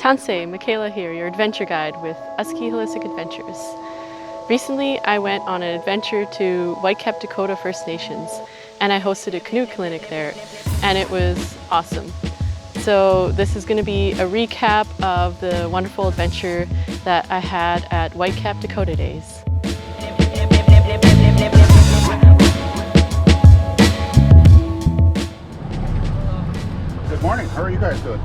Tansei, Michaela here, your adventure guide with Aski Holistic Adventures. Recently, I went on an adventure to Whitecap, Dakota First Nations, and I hosted a canoe clinic there, and it was awesome. So this is going to be a recap of the wonderful adventure that I had at Whitecap, Dakota Days. Good morning, how are you guys doing?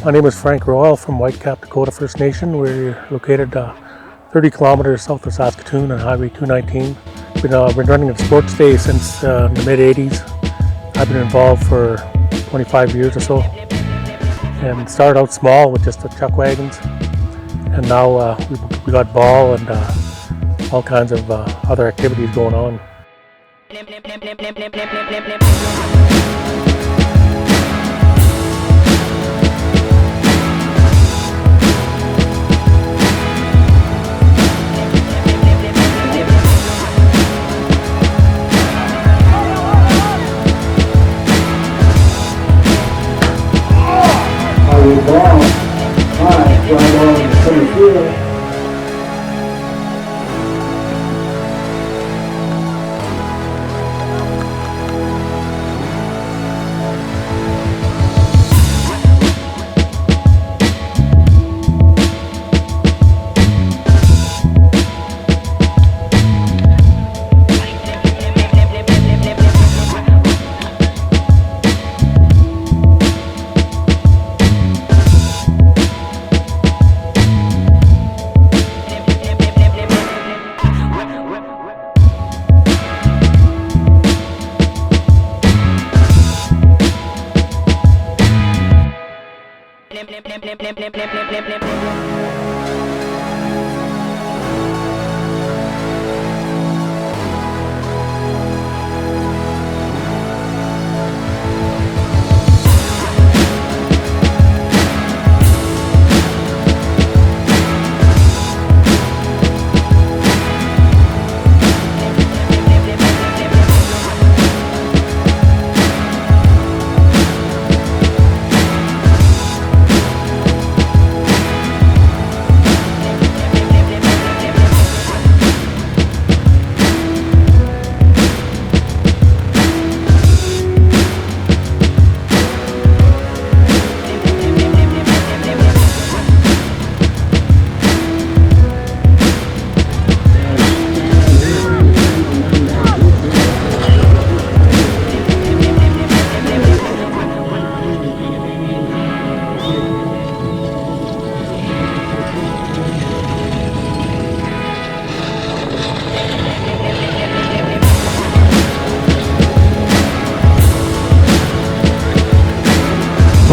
My name is Frank Royal from Whitecap, Dakota First Nation. We're located 30 kilometers south of Saskatoon on Highway 219. Been running a sports day since the mid-80s. I've been involved for 25 years or so, and started out small with just the chuck wagons, and now we got ball and all kinds of other activities going on.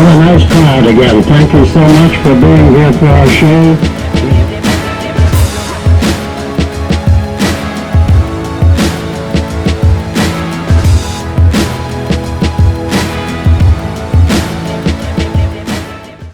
What a nice crowd again. Thank you so much for being here for our show.